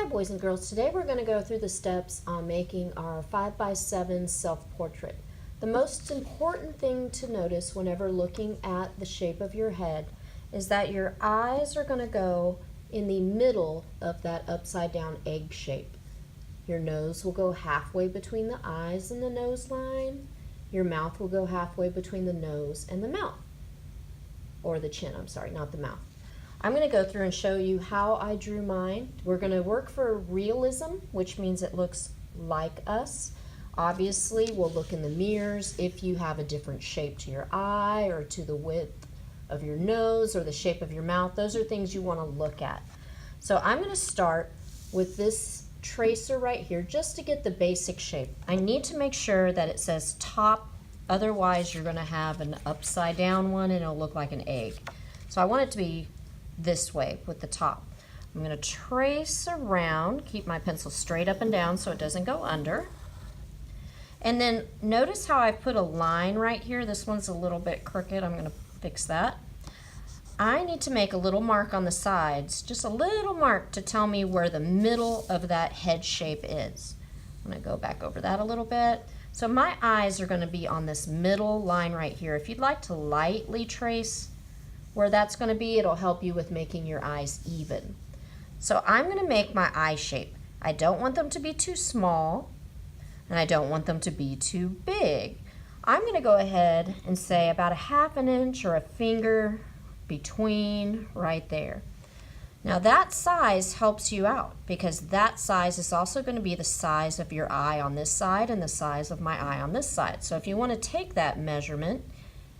Hi boys and girls, today we're going to go through the steps on making our 5x7 self-portrait. The most important thing to notice whenever looking at the shape of your head is that your eyes are going to go in the middle of that upside down egg shape. Your nose will go halfway between the eyes and the nose line. Your mouth will go halfway between the nose and the mouth. Or the chin, I'm sorry, not the mouth. I'm going to go through and show you how I drew mine. We're going to work for realism, which means it looks like us. Obviously, we'll look in the mirrors if you have a different shape to your eye or to the width of your nose or the shape of your mouth. Those are things you want to look at. So I'm going to start with this tracer right here just to get the basic shape. I need to make sure that it says top, otherwise you're going to have an upside down one and it'll look like an egg. So I want it to be this way with the top. I'm going to trace around, keep my pencil straight up and down so it doesn't go under. And then notice how I put a line right here. This one's a little bit crooked. I'm going to fix that. I need to make a little mark on the sides, just a little mark to tell me where the middle of that head shape is. I'm going to go back over that a little bit. So my eyes are going to be on this middle line right here. If you'd like to lightly trace where that's going to be, it'll help you with making your eyes even. So I'm going to make my eye shape. I don't want them to be too small and I don't want them to be too big. I'm going to go ahead and say about a half an inch or a finger between right there. Now that size helps you out because that size is also going to be the size of your eye on this side and the size of my eye on this side. So if you want to take that measurement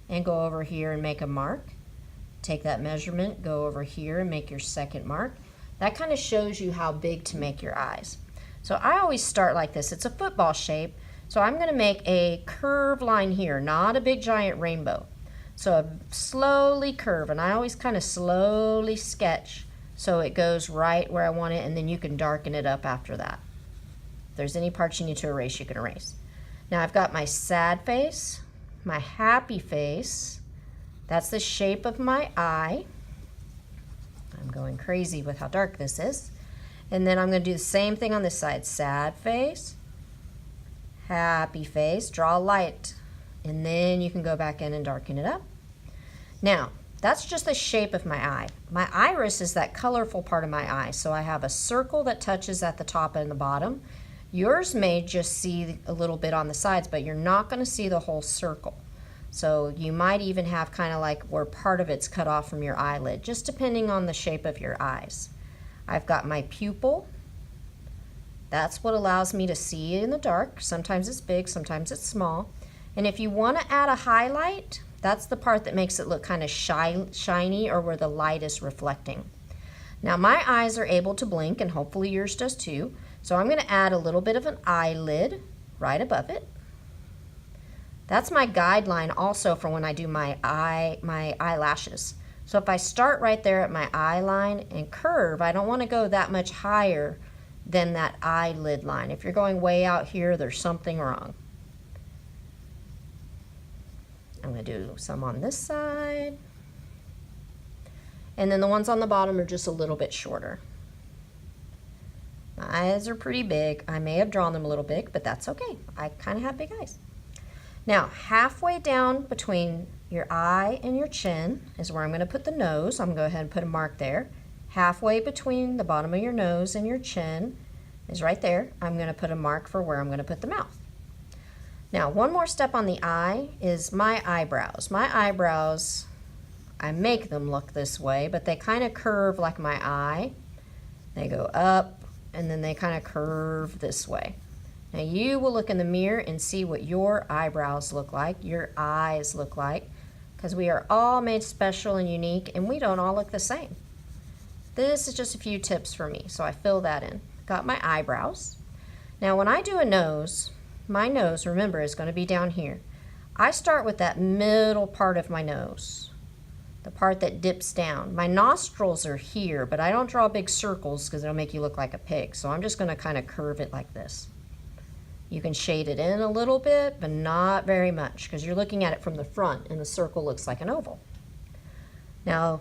and go over here and make a mark, take that measurement, go over here and make your second mark. That kind of shows you how big to make your eyes. So I always start like this. It's a football shape, so I'm going to make a curved line here, not a big giant rainbow. So I slowly curve, and I always kind of slowly sketch so it goes right where I want it, and then you can darken it up after that. If there's any parts you need to erase, you can erase. Now I've got my sad face, my happy face. That's the shape of my eye. I'm going crazy with how dark this is. And then I'm going to do the same thing on this side. Sad face, happy face, draw a light, and then you can go back in and darken it up. Now, that's just the shape of my eye. My iris is that colorful part of my eye. So I have a circle that touches at the top and the bottom. Yours may just see a little bit on the sides, but you're not going to see the whole circle. So you might even have kind of like where part of it's cut off from your eyelid, just depending on the shape of your eyes. I've got my pupil. That's what allows me to see in the dark. Sometimes it's big, sometimes it's small. And if you want to add a highlight, that's the part that makes it look kind of shiny or where the light is reflecting. Now my eyes are able to blink, and hopefully yours does too. So I'm going to add a little bit of an eyelid right above it. That's my guideline also for when I do my eyelashes. So if I start right there at my eye line and curve, I don't want to go that much higher than that eyelid line. If you're going way out here, there's something wrong. I'm going to do some on this side. And then the ones on the bottom are just a little bit shorter. My eyes are pretty big. I may have drawn them a little big, but that's okay. I kind of have big eyes. Now, halfway down between your eye and your chin is where I'm going to put the nose. I'm going to go ahead and put a mark there. Halfway between the bottom of your nose and your chin is right there. I'm going to put a mark for where I'm going to put the mouth. Now, one more step on the eye is my eyebrows. My eyebrows, I make them look this way, but they kind of curve like my eye. They go up, and then they kind of curve this way. Now you will look in the mirror and see what your eyebrows look like, your eyes look like, because we are all made special and unique, and we don't all look the same. This is just a few tips for me, so I fill that in. Got my eyebrows. Now when I do a nose, my nose, remember, is going to be down here. I start with that middle part of my nose, the part that dips down. My nostrils are here, but I don't draw big circles because it'll make you look like a pig, so I'm just going to kind of curve it like this. You can shade it in a little bit, but not very much because you're looking at it from the front and the circle looks like an oval. Now,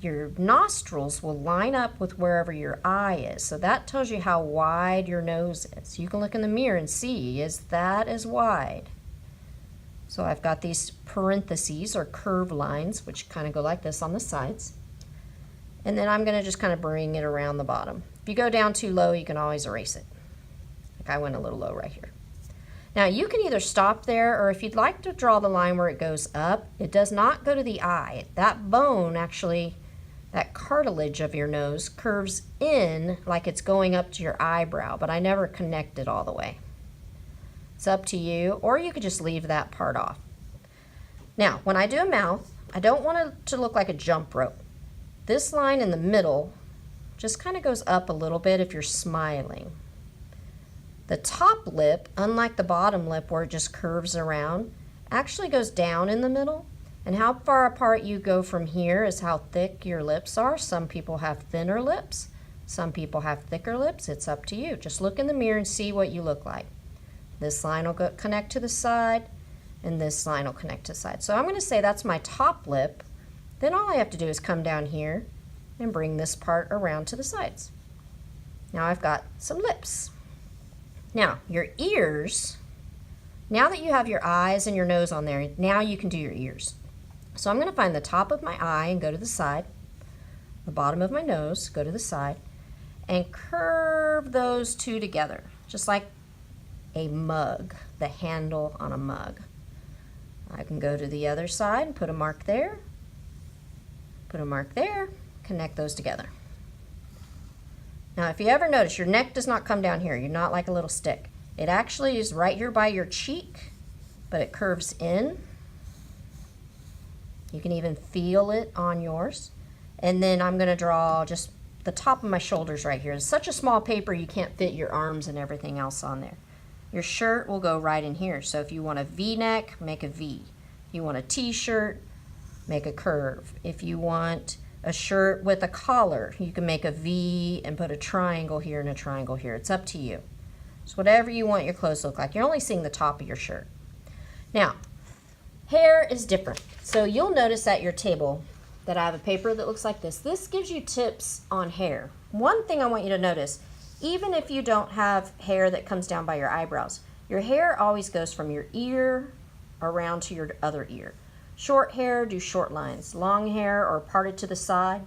your nostrils will line up with wherever your eye is. So that tells you how wide your nose is. You can look in the mirror and see, is that as wide? So I've got these parentheses or curved lines, which kind of go like this on the sides. And then I'm going to just kind of bring it around the bottom. If you go down too low, you can always erase it. Like I went a little low right here. Now you can either stop there, or if you'd like to draw the line where it goes up, it does not go to the eye. That bone actually, that cartilage of your nose curves in like it's going up to your eyebrow, but I never connect it all the way. It's up to you, or you could just leave that part off. Now, when I do a mouth, I don't want it to look like a jump rope. This line in the middle just kind of goes up a little bit if you're smiling. The top lip, unlike the bottom lip where it just curves around, actually goes down in the middle. And how far apart you go from here is how thick your lips are. Some people have thinner lips. Some people have thicker lips. It's up to you. Just look in the mirror and see what you look like. This line will connect to the side, and this line will connect to the side. So I'm going to say that's my top lip. Then all I have to do is come down here and bring this part around to the sides. Now I've got some lips. Now your ears, now that you have your eyes and your nose on there, now you can do your ears. So I'm going to find the top of my eye and go to the side, the bottom of my nose, go to the side, and curve those two together, just like a mug, the handle on a mug. I can go to the other side and put a mark there, put a mark there, connect those together. Now if you ever notice, your neck does not come down here. You're not like a little stick. It actually is right here by your cheek, but it curves in. You can even feel it on yours. And then I'm going to draw just the top of my shoulders right here. It's such a small paper you can't fit your arms and everything else on there. Your shirt will go right in here. So if you want a V-neck, make a V. If you want a t-shirt, make a curve. If you want a shirt with a collar, you can make a V and put a triangle here and a triangle here. It's up to you. So whatever you want your clothes to look like. You're only seeing the top of your shirt. Now, hair is different. So you'll notice at your table that I have a paper that looks like this. This gives you tips on hair. One thing I want you to notice, even if you don't have hair that comes down by your eyebrows, your hair always goes from your ear around to your other ear. Short hair, do short lines. Long hair or parted to the side,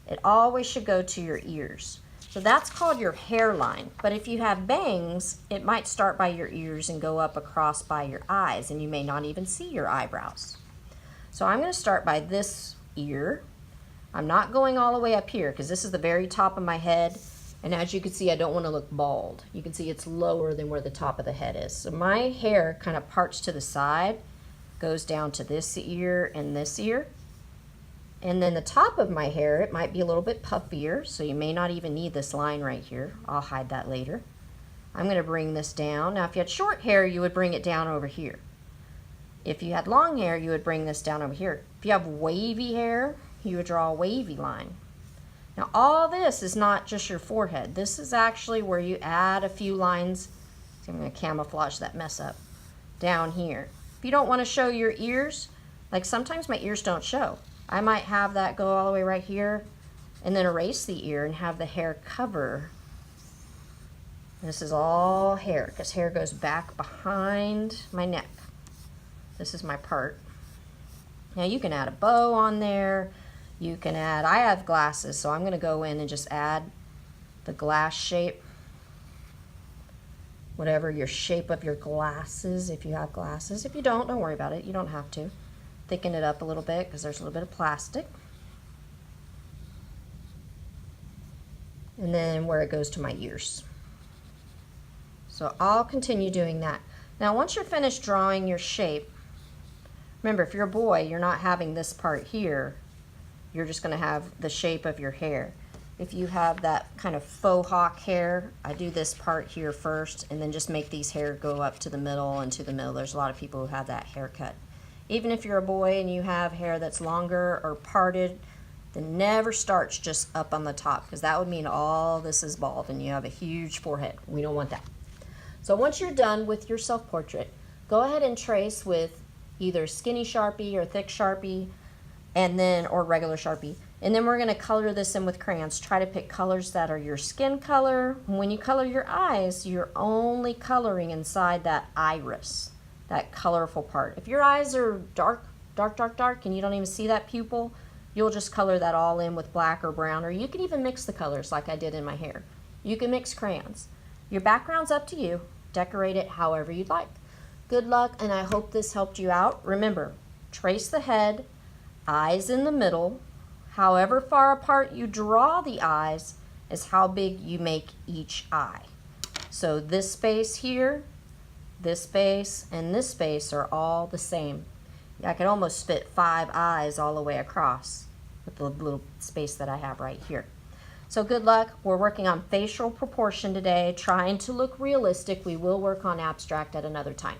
it always should go to your ears. So that's called your hairline. But if you have bangs, it might start by your ears and go up across by your eyes, and you may not even see your eyebrows. So I'm going to start by this ear. I'm not going all the way up here because this is the very top of my head. And as you can see, I don't want to look bald. You can see it's lower than where the top of the head is. So my hair kind of parts to the side, goes down to this ear and this ear. And then the top of my hair, it might be a little bit puffier, so you may not even need this line right here. I'll hide that later. I'm going to bring this down. Now if you had short hair, you would bring it down over here. If you had long hair, you would bring this down over here. If you have wavy hair, you would draw a wavy line. Now all this is not just your forehead. This is actually where you add a few lines. So I'm going to camouflage that mess up down here. If you don't want to show your ears, like sometimes my ears don't show. I might have that go all the way right here and then erase the ear and have the hair cover. This is all hair because hair goes back behind my neck. This is my part. Now you can add a bow on there. You can add, I have glasses, so I'm going to go in and just add the glass shape. Whatever your shape of your glasses, if you have glasses. If you don't worry about it. You don't have to. Thicken it up a little bit because there's a little bit of plastic. And then where it goes to my ears. So I'll continue doing that. Now once you're finished drawing your shape, remember if you're a boy, you're not having this part here. You're just going to have the shape of your hair. If you have that kind of faux hawk hair, I do this part here first and then just make these hair go up to the middle and to the middle. There's a lot of people who have that haircut. Even if you're a boy and you have hair that's longer or parted, then never starts just up on the top because that would mean all this is bald and you have a huge forehead. We don't want that. So once you're done with your self-portrait, go ahead and trace with either skinny Sharpie or thick Sharpie, and then or regular Sharpie, And then we're going to color this in with crayons. Try to pick colors that are your skin color. When you color your eyes, you're only coloring inside that iris, that colorful part. If your eyes are dark, and you don't even see that pupil, you'll just color that all in with black or brown, or you can even mix the colors like I did in my hair. You can mix crayons. Your background's up to you. Decorate it however you'd like. Good luck, and I hope this helped you out. Remember, trace the head, eyes in the middle. However far apart you draw the eyes is how big you make each eye. So this space here, this space, and this space are all the same. I could almost fit 5 eyes all the way across with the little space that I have right here. So good luck. We're working on facial proportion today, trying to look realistic. We will work on abstract at another time.